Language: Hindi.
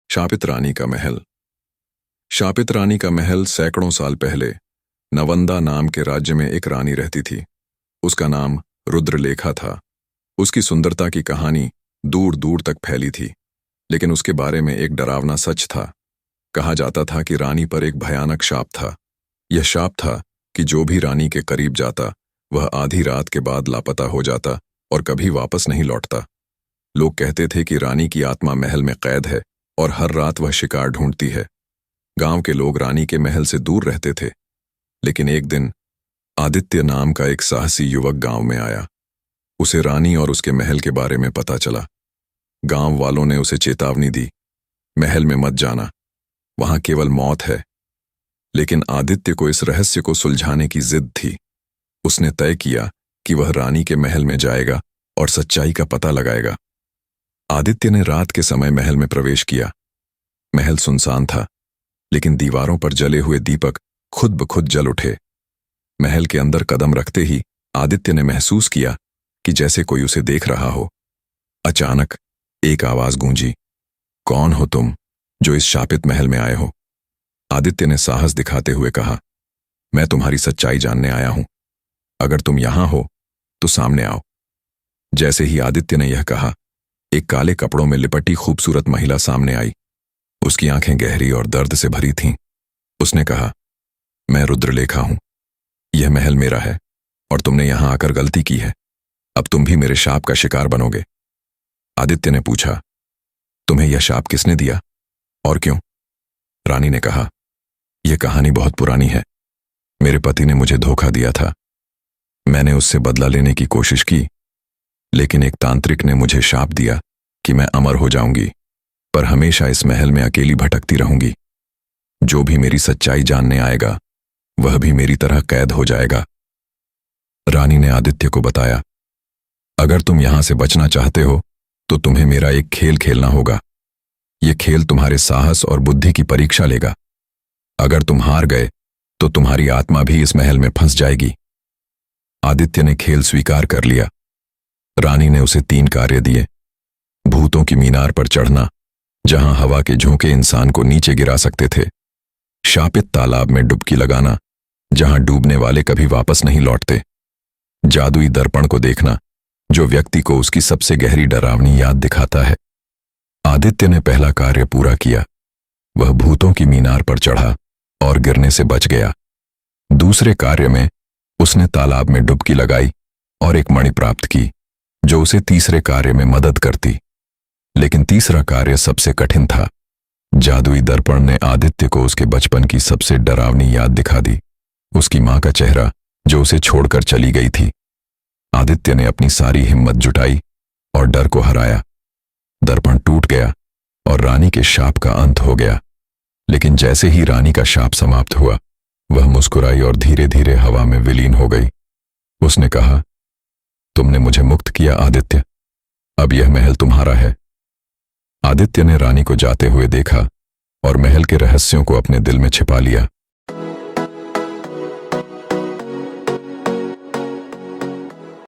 शापित रानी का महल। शापित रानी का महल सैकड़ों साल पहले नवंदा नाम के राज्य में एक रानी रहती थी। उसका नाम रुद्रलेखा था। उसकी सुंदरता की कहानी दूर दूर तक फैली थी, लेकिन उसके बारे में एक डरावना सच था। कहा जाता था कि रानी पर एक भयानक शाप था। यह शाप था कि जो भी रानी के करीब जाता वह आधी रात के बाद लापता हो जाता और कभी वापस नहीं लौटता। लोग कहते थे कि रानी की आत्मा महल में कैद है और हर रात वह शिकार ढूंढती है। गांव के लोग रानी के महल से दूर रहते थे, लेकिन एक दिन आदित्य नाम का एक साहसी युवक गांव में आया। उसे रानी और उसके महल के बारे में पता चला। गांव वालों ने उसे चेतावनी दी, महल में मत जाना, वहां केवल मौत है। लेकिन आदित्य को इस रहस्य को सुलझाने की जिद थी। उसने तय किया कि वह रानी के महल में जाएगा और सच्चाई का पता लगाएगा। आदित्य ने रात के समय महल में प्रवेश किया। महल सुनसान था, लेकिन दीवारों पर जले हुए दीपक खुद ब खुद जल उठे। महल के अंदर कदम रखते ही आदित्य ने महसूस किया कि जैसे कोई उसे देख रहा हो। अचानक एक आवाज गूंजी, कौन हो तुम जो इस शापित महल में आए हो? आदित्य ने साहस दिखाते हुए कहा, मैं तुम्हारी सच्चाई जानने आया हूं। अगर तुम यहां हो तो सामने आओ। जैसे ही आदित्य ने यह कहा, एक काले कपड़ों में लिपटी खूबसूरत महिला सामने आई। उसकी आंखें गहरी और दर्द से भरी थीं। उसने कहा, मैं रुद्रलेखा हूं। यह महल मेरा है और तुमने यहां आकर गलती की है। अब तुम भी मेरे शाप का शिकार बनोगे। आदित्य ने पूछा, तुम्हें यह शाप किसने दिया और क्यों? रानी ने कहा, यह कहानी बहुत पुरानी है। मेरे पति ने मुझे धोखा दिया था। मैंने उससे बदला लेने की कोशिश की, लेकिन एक तांत्रिक ने मुझे शाप दिया कि मैं अमर हो जाऊंगी, पर हमेशा इस महल में अकेली भटकती रहूंगी। जो भी मेरी सच्चाई जानने आएगा वह भी मेरी तरह कैद हो जाएगा। रानी ने आदित्य को बताया, अगर तुम यहां से बचना चाहते हो तो तुम्हें मेरा एक खेल खेलना होगा। यह खेल तुम्हारे साहस और बुद्धि की परीक्षा लेगा। अगर तुम हार गए तो तुम्हारी आत्मा भी इस महल में फंस जाएगी। आदित्य ने खेल स्वीकार कर लिया। रानी ने उसे 3 कार्य दिए। भूतों की मीनार पर चढ़ना, जहां हवा के झोंके इंसान को नीचे गिरा सकते थे। शापित तालाब में डुबकी लगाना, जहां डूबने वाले कभी वापस नहीं लौटते। जादुई दर्पण को देखना, जो व्यक्ति को उसकी सबसे गहरी डरावनी याद दिखाता है। आदित्य ने पहला कार्य पूरा किया। वह भूतों की मीनार पर चढ़ा और गिरने से बच गया। दूसरे कार्य में उसने तालाब में डुबकी लगाई और एक मणि प्राप्त की, जो उसे तीसरे कार्य में मदद करती। लेकिन तीसरा कार्य सबसे कठिन था। जादुई दर्पण ने आदित्य को उसके बचपन की सबसे डरावनी याद दिखा दी, उसकी मां का चेहरा जो उसे छोड़कर चली गई थी। आदित्य ने अपनी सारी हिम्मत जुटाई और डर को हराया। दर्पण टूट गया और रानी के शाप का अंत हो गया। लेकिन जैसे ही रानी का शाप समाप्त हुआ, वह मुस्कुराई और धीरे धीरे हवा में विलीन हो गई। उसने कहा, तुमने मुझे मुक्त किया आदित्य, अब यह महल तुम्हारा है। आदित्य ने रानी को जाते हुए देखा और महल के रहस्यों को अपने दिल में छिपा लिया।